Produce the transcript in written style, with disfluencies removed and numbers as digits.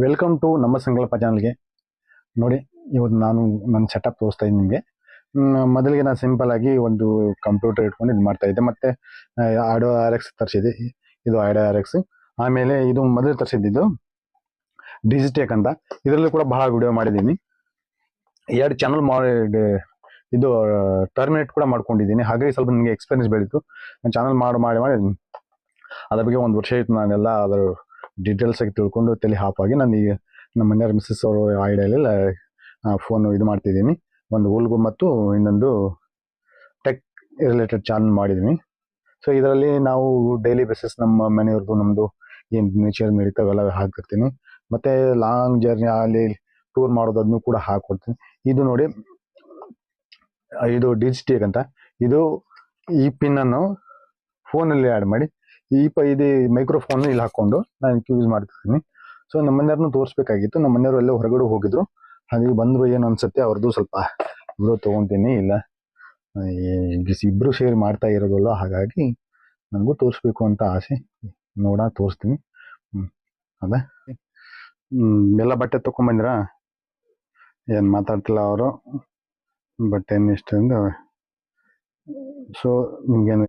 Welcome to ನಮ್ಮ ಸಂಕಲ್ಪ ಚಾನಲ್ಗೆ. ನೋಡಿ, ಇವತ್ತು ನಾನು ನನ್ನ ಸೆಟಪ್ ತೋರಿಸ್ತಾ ಇದ್ದೀನಿ ನಿಮಗೆ. ಮೊದಲಿಗೆ ನಾನು ಸಿಂಪಲ್ ಆಗಿ ಒಂದು ಕಂಪ್ಯೂಟರ್ ಇಟ್ಕೊಂಡು ಇದು ಮಾಡ್ತಾ ಇದ್ದೆ. ಮತ್ತೆ ಆಡೋ ಆರ್ ಎಕ್ಸ್ ತರಿಸಿದೆ. ಇದು ಆಡೋ ಆರ್ ಎಕ್ಸ್. ಆಮೇಲೆ ಇದು ಮೊದಲು ತರಿಸಿದ್ದು ಡಿಜಿಟೆಕ್ ಅಂತ. ಇದರಲ್ಲೂ ಕೂಡ ಬಹಳ ವಿಡಿಯೋ ಮಾಡಿದ್ದೀನಿ. 2 ಚಾನಲ್ ಮಾಡಿ ಇದು ಟರ್ಮಿನೇಟ್ ಕೂಡ ಮಾಡ್ಕೊಂಡಿದ್ದೀನಿ. ಹಾಗಾಗಿ ಸ್ವಲ್ಪ ನಿಮಗೆ ಎಕ್ಸ್ಪೀರಿಯನ್ಸ್ ಬೆಳೀತು. ನಾನು ಚಾನಲ್ ಮಾಡಿ ಅದ್ರ ಬಗ್ಗೆ 1 ವರ್ಷ ಆಯಿತು. ನಾನೆಲ್ಲ ಅದರ ಡೀಟೇಲ್ಸ್ ಆಗಿ ತಿಳ್ಕೊಂಡು ತಲೆ ಹಾಪಾಗಿ ನಾನು ಈಗ ನಮ್ಮ ಮನೆಯವ್ರ ಮಿಸ್ಸಸ್ ಅವರು ಐಡಿಯಾಲೆಲ್ಲ ಫೋನ್ ಇದು ಮಾಡ್ತಿದ್ದೀನಿ. ಒಂದು ಉಲ್ಗು ಮತ್ತು ಇನ್ನೊಂದು ಟೆಕ್ ರಿಲೇಟೆಡ್ ಚಾನಲ್ ಮಾಡಿದ್ದೀನಿ. ಸೊ ಇದರಲ್ಲಿ ನಾವು ಡೈಲಿ ಬೇಸಿಸ್ ನಮ್ಮ ಮನೆಯವ್ರದ್ದು ನಮ್ಮದು ಏನು ನೇಚರ್ ನಡೀತಾವೆಲ್ಲ ಹಾಕ್ತಿರ್ತೀನಿ. ಮತ್ತು ಲಾಂಗ್ ಜರ್ನಿ ಅಲ್ಲಿ ಟೂರ್ ಮಾಡೋದನ್ನು ಕೂಡ ಹಾಕ್ಕೊಡ್ತೀನಿ. ಇದು ನೋಡಿ, ಇದು ಡಿಜಿಟೆಕ್ ಅಂತ. ಇದು ಈ ಪಿನ್ನನ್ನು ಫೋನಲ್ಲಿ ಆ್ಯಡ್ ಮಾಡಿ ಇದು ಮೈಕ್ರೋಫೋನ್ ಇಲ್ಲಿ ಹಾಕ್ಕೊಂಡು ನಾನು ಯೂಸ್ ಮಾಡ್ತಿದ್ದೀನಿ. ಸೊ ನಮ್ಮ ಮನೆಯವ್ರನ್ನೂ ತೋರಿಸ್ಬೇಕಾಗಿತ್ತು. ನಮ್ಮ ಮನೆಯವರು ಎಲ್ಲ ಹೊರಗಡೆ ಹೋಗಿದ್ರು, ಹಾಗಾಗಿ ಬಂದರು ಏನು ಅನ್ಸುತ್ತೆ ಅವ್ರದ್ದು ಸ್ವಲ್ಪ ಇಬ್ಬರು ತೊಗೊತೀನಿ. ಇಲ್ಲ ಇಬ್ಬರು ಸೇರಿ ಮಾಡ್ತಾ ಇರೋದಲ್ಲ, ಹಾಗಾಗಿ ನನಗೂ ತೋರಿಸ್ಬೇಕು ಅಂತ ಆಸೆ. ತೋರಿಸ್ತೀನಿ. ಅದೇ ಎಲ್ಲ ಬಟ್ಟೆ ತೊಗೊಂಬಂದಿರ? ಏನು ಮಾತಾಡ್ತಿಲ್ಲ ಅವರು. ಬಟ್ಟೆ ಇಷ್ಟ. ಸೊ ನಿಮ್ಗೇನು